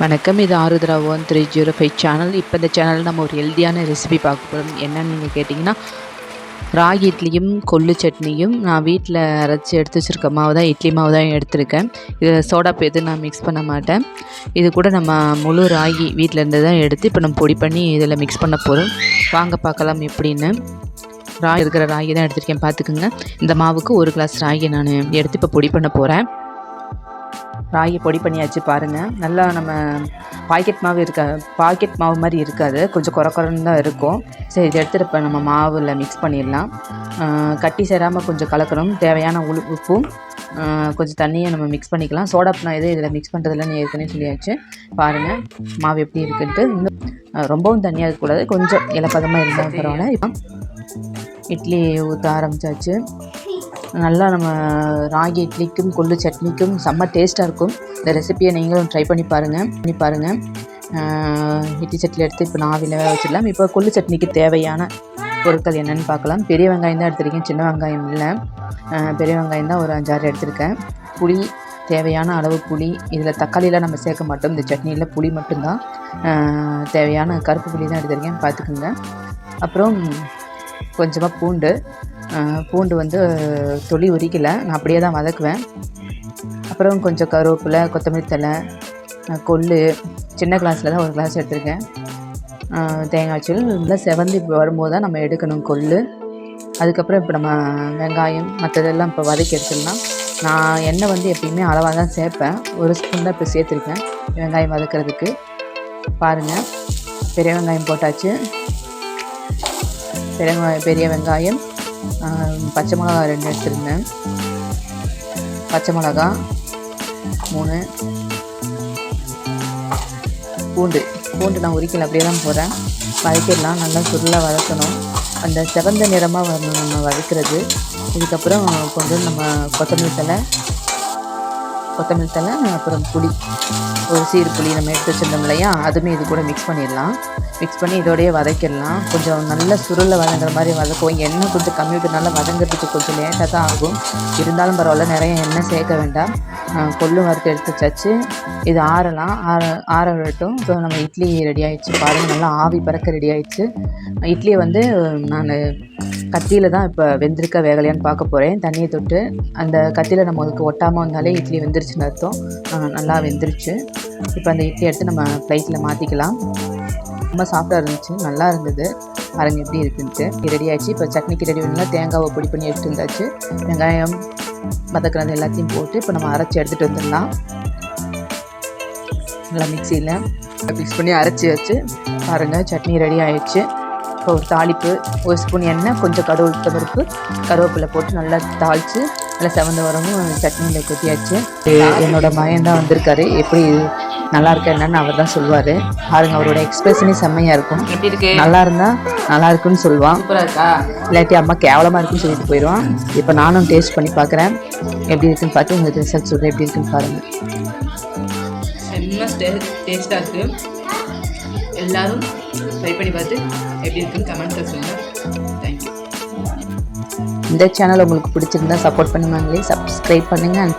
வணக்கம். இது ஆருத்ரா 1305 சேனல். இப்போ இந்த சேனலில் நம்ம ஒரு ஹெல்தியான ரெசிபி பார்க்க போகிறோம். என்னன்னு நீங்கள் கேட்டிங்கன்னா, ராகி இட்லியும் கொள்ளு சட்னியும் நான் வீட்டில் அரைச்சி எடுத்து வச்சுருக்க மாவு தான், இட்லி மாவு தான் எடுத்திருக்கேன். இதில் சோடாப்பு எதுவும் நான் மிக்ஸ் பண்ண மாட்டேன். இது கூட நம்ம முழு ராகி வீட்டில் இருந்து தான் எடுத்து இப்போ நம்ம பொடி பண்ணி இதில் மிக்ஸ் பண்ண போகிறோம். வாங்க பார்க்கலாம் எப்படின்னு. இருக்கிற ராகி தான் எடுத்திருக்கேன், பார்த்துக்குங்க. இந்த மாவுக்கு 1 கிளாஸ் ராகி நான் எடுத்து இப்போ பொடி பண்ண போகிறேன். ராகி பொடி பண்ணியாச்சு பாருங்கள். நல்லா நம்ம பாக்கெட் மாவு மாதிரி இருக்காது, கொஞ்சம் குறன்னு தான் இருக்கும். சரி, இதை எடுத்துகிட்டு இப்போ நம்ம மாவில் மிக்ஸ் பண்ணிடலாம். கட்டி சேராமல் கொஞ்சம் கலக்கணும். தேவையான உப்பும் கொஞ்சம் தண்ணியை நம்ம மிக்ஸ் பண்ணிக்கலாம். சோடாப்பு நான் இதில் மிக்ஸ் பண்ணுறதுலன்னு ஏற்கனவே சொல்லியாச்சு. பாருங்கள் மாவு எப்படி இருக்குன்ட்டு. இன்னும் ரொம்பவும் தண்ணியாக இருக்கக்கூடாது, கொஞ்சம் இலப்பதமாக இருந்தால் பரவாயில்ல. இப்போ இட்லி ஊற்ற ஆரம்பித்தாச்சு. நல்லா நம்ம ராகி இட்லிக்கும் கொள்ளு சட்னிக்கும் செம்ம டேஸ்ட்டாக இருக்கும். இந்த ரெசிப்பியை நீங்களும் ட்ரை பண்ணி பாருங்கள். இட்லி சட்னி எடுத்து இப்போ நான் ஆவியில் வேக வச்சிடலாம். இப்போ கொள்ளு சட்னிக்கு தேவையான பொருட்கள் என்னென்னு பார்க்கலாம். பெரிய வெங்காயம் தான் எடுத்திருக்கேன், சின்ன வெங்காயம் இல்லை. பெரிய வெங்காயம் தான் ஒரு 5-6 எடுத்திருக்கேன். புளி, தேவையான அளவு புளி. இதில் தக்காளியெலாம் நம்ம சேர்க்க மாட்டோம். இந்த சட்னியில் புளி மட்டும்தான். தேவையான கருப்பு புளி தான் எடுத்திருக்கேன், பார்த்துக்குங்க. அப்புறம் கொஞ்சமாக பூண்டு வந்து தொளி உரிக்கலை, நான் அப்படியே தான் வதக்குவேன். அப்புறம் கொஞ்சம் கருவேப்பிலை, கொத்தமல்லி தழை, கொள்ளு. சின்ன கிளாஸில் தான் 1 கிளாஸ் எடுத்திருக்கேன். தேங்காய் சீல் நல்லா செவந்து வரும்போது தான் நம்ம எடுக்கணும் கொள்ளு. அதுக்கப்புறம் இப்போ நம்ம வெங்காயம் மற்றதெல்லாம் இப்போ வதக்கி எடுத்துடலாம். நான் எண்ணெய் வந்து எப்பயுமே அளவாக தான் சேர்ப்பேன். 1 ஸ்பூன் தான் இப்போ சேர்த்துருக்கேன் வெங்காயம் வதக்கிறதுக்கு. பாருங்கள், பெரிய வெங்காயம் போட்டாச்சு. பெரிய வெங்காயம், பச்சை மிளகா 2 எடுத்துருந்தேன். பச்சை மிளகா 3. பூண்டு நான் உரிக்கல, அப்படியே தான் போகிறேன். வதக்கிடலாம். நல்லா சுருளாக வதக்கணும். அந்த செவந்த நிறமாக வரணும் நம்ம வதக்கிறது. இதுக்கப்புறம் கொஞ்சம் நம்ம கொத்தமல்லி தழை, அப்புறம் புளி, ஒரு சீர் புளி நம்ம எடுத்து வச்சுருந்தோம் இல்லையா, அதுவுமே இது கூட மிக்ஸ் பண்ணிடலாம். மிக்ஸ் பண்ணி இதோடையே வதக்கிடலாம். கொஞ்சம் நல்ல சுருளில் வதங்குற மாதிரி வதக்குவோம். எண்ணெய் கொஞ்சம் கம்மி விட்டுனால வதங்கிறதுக்கு கொஞ்சம் லேட்டாக தான் ஆகும். இருந்தாலும் பரவாயில்ல, நிறைய எண்ணெய் சேர்க்க வேண்டாம். கொள்ளு வறுத்து எடுத்து வச்சாச்சு. இது ஆற விடட்டும். ஸோ நம்ம இட்லி ரெடி ஆகிடுச்சு. பாருங்கள், நல்லா ஆவி பறக்க ரெடி ஆகிடுச்சு. இட்லியை வந்து நான் கத்தியில் தான் இப்போ வெந்திருக்க வேகலையான்னு பார்க்க போகிறேன். தண்ணியை தொட்டு அந்த கத்தியில் நம்ம அதுக்கு ஒட்டாமல் வந்தாலே இட்லி வெந்துருச்சுன்னு அர்த்தம். நல்லா வெந்துருச்சு. இப்போ அந்த இட்லி எடுத்து நம்ம ப்ளேட்டில் மாற்றிக்கலாம். ரொம்ப சாஃப்டாக இருந்துச்சு, நல்லா இருந்தது. பாருங்கள் எப்படி இருக்குன்ட்டு. ரெடி ஆகிடுச்சு. இப்போ சட்னிக்கு ரெடி பண்ணலாம். தேங்காவை பொடி பண்ணி எடுத்துட்டு இருந்தாச்சு. வெங்காயம் வதக்கிறது எல்லாத்தையும் போட்டு இப்போ நம்ம அரைச்சி எடுத்துகிட்டு வந்துடலாம். நல்லா மிக்சியில் மிக்ஸ் பண்ணி அரைச்சி வச்சு பாருங்கள், சட்னி ரெடி ஆகிடுச்சு. இப்போ ஒரு தாளிப்பு, 1 ஸ்பூன் எண்ணெய், கொஞ்சம் பருப்பு, கருவேப்பிலை போட்டு நல்லா தாளித்து நல்லா செவந்த வரவும் சட்னியில் கொட்டியாச்சு. என்னோட மகன் தான் வந்திருக்காரு. எப்படி நல்லா இருக்கா என்னன்னு அவர் தான் சொல்லுவார். பாருங்க, அவரோட எக்ஸ்பிரஷனே செம்மையாக இருக்கும். எப்படி இருக்கு? நல்லா இருந்தால் நல்லா இருக்குன்னு சொல்லுவான். இல்லாட்டி அம்மா கேவலமாக இருக்குன்னு சொல்லிட்டு போயிடுவான். இப்போ நானும் டேஸ்ட் பண்ணி பார்க்குறேன். எப்படி இருக்குன்னு பார்த்து உங்களுக்கு ரிசல்ட் சொல்கிறேன். எப்படி இருக்குன்னு பாருங்கள். செம்ம டேஸ்ட்டாக இருக்குது. எல்லோரும் ட்ரை பண்ணி பார்த்து எப்படி இருக்குன்னு கமெண்ட்டில் சொல்லுங்கள். தேங்க்யூ. இந்த சேனல் உங்களுக்கு பிடிச்சிருந்தா சப்போர்ட் பண்ணுவாங்களே, சப்ஸ்கிரைப் பண்ணுங்கள்.